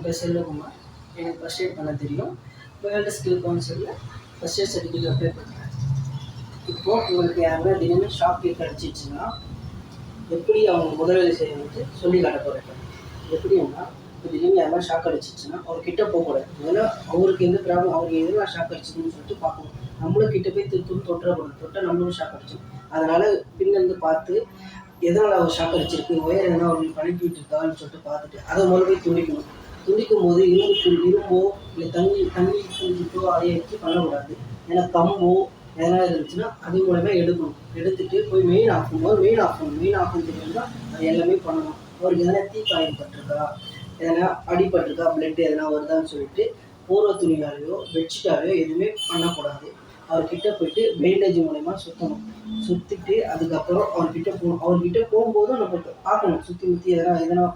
பேர் செல்வகுமார். எனக்கு first eight பண்ண தெரியும். வேர்ல்டு ஸ்கில் கவுன்சிலில் ஃபர்ஸ்ட் எய்ட் சர்டிஃபிகேட் அப்ளை பண்ணுறேன். இப்போது உங்களுக்கு யாருன்னா தினமும் ஷாக் கீக் அடிச்சிச்சுன்னா எப்படி அவங்க முதலுதவி செய்யணும்னு சொல்லி காட்ட போகிறேன். எப்படின்னா இப்போ திடீர்னு யாரெல்லாம் ஷாக் அடிச்சிச்சுன்னா அவர்கிட்ட போகக்கூடாது. முதல்ல அவருக்கு எந்த ப்ராப்ளம், அவருக்கு எதெல்லாம் ஷாக் அடிச்சிதுன்னு சொல்லிட்டு பார்க்கணும். நம்மளும் கிட்ட போய் திருத்தும் தொட்டக்கூடாது. தொட்டால் நம்மளும் ஷாக் அடிச்சோம். அதனால் பின்னிருந்து பார்த்து எதனால் அவர் ஷாக் அடிச்சிருக்கு, ஒயர் எதனா அவங்களுக்கு கனெக்டிவிட்டி இருக்கான்னு சொல்லிட்டு பார்த்துட்டு அதை மறுபடியும் துண்டிக்கணும். துண்டிக்கும் போது இரும்போ இல்லை தண்ணி துண்டிட்டோ அதை எடுத்து பண்ணக்கூடாது. ஏன்னா கம்போ எதனா இருந்துச்சுன்னா அது மூலமாக எடுக்கணும். எடுத்துகிட்டு போய் மெயின் ஆஃப் பண்ணும்போது மெயின் ஆஃப் தெரியும்னா அது எல்லாமே பண்ணணும். அவருக்கு எதனா தீ காயப்பட்டிருக்கா, எதனா அடிபட்டிருக்கா, பிளட் எதனா வருதான்னு சொல்லிட்டு பூர்வ துணியாலையோ பெட்ஷீட்டாலையோ எதுவுமே பண்ணக்கூடாது. அவர்கிட்ட போயிட்டு பேண்டேஜ் மூலயமா சுற்றணும். சுற்றிட்டு அதுக்கப்புறம் அவர்கிட்ட போகும்போதும் நம்ம பார்க்கணும். சுற்றி எதனா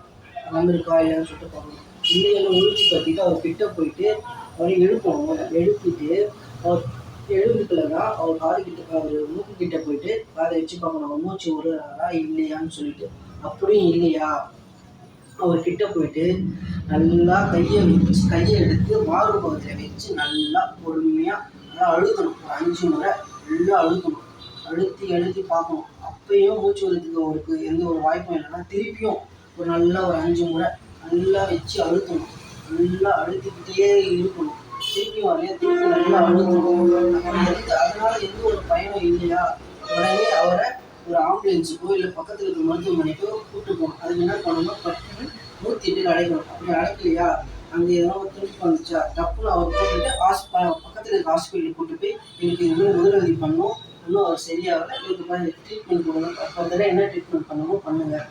வந்திருக்கா இல்லைன்னு சொல்லிட்டு பார்க்கணும். இல்லைன்னு உறுதி பற்றிட்டு அவர்கிட்ட போயிட்டு அவரை எழுப்பணும். எழுப்பிட்டு அவர் எழுதுக்கலன்னா அவர் அவர் மூக்குக்கிட்ட போயிட்டு காதை வச்சு பார்க்கணும். அவர் மூச்சு விடுறாரா இல்லையான்னு சொல்லிட்டு. அப்படியும் இல்லையா அவர்கிட்ட போயிட்டு நல்லா கையை எடுத்து மார்பு பகுதியில் வச்சு நல்லா பொறுமையாக நல்லா அழுத்தணும். ஒரு 5 முறை நல்லா அழுத்தணும். அழுத்தி பார்க்கணும். அப்பயும் மூச்சு விடுறதுக்கு அவருக்கு எந்த ஒரு வாய்ப்பும் இல்லைன்னா திருப்பியும் ஒரு 5 முறை நல்லா வச்சு அழுத்தணும். நல்லா அழுத்திக்கிட்டே இருக்கணும். திருப்பியும் திருப்பி நல்லா அழுத்தணும். அதனால எந்த ஒரு பயனும் இல்லையா உடனே அவரை ஒரு ஆம்புலன்ஸுக்கோ இல்லை பக்கத்தில் இருக்கிற மருத்துவமனைக்கோ கூப்பிட்டு போகணும். அதுக்கு என்ன பண்ணணும், பட்டு 108 அடைக்கணும். அப்படி அடைக்கலையா அங்கே எதனா ஒரு துடிப்பு வந்துச்சா டப்புன்னு அவர் போட்டுட்டு பக்கத்தில் இருக்க ஹாஸ்பிட்டலுக்கு கூப்பிட்டு போய் எனக்கு இது முதலுதவி பண்ணணும், இன்னும் அவர் சரியாகலை, இவருக்கு ட்ரீட்மெண்ட் கொடுங்க, ஃபர்தராக என்ன ட்ரீட்மெண்ட் பண்ணணுமோ பண்ணுங்கள்,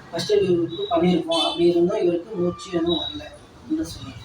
ஃபஸ்ட் எய்ட் இவருக்கு பண்ணியிருக்கோம். அப்படி இருந்தால் இவருக்கு மூச்சு எதுவும் வரல என்று சொல்லுங்கள்.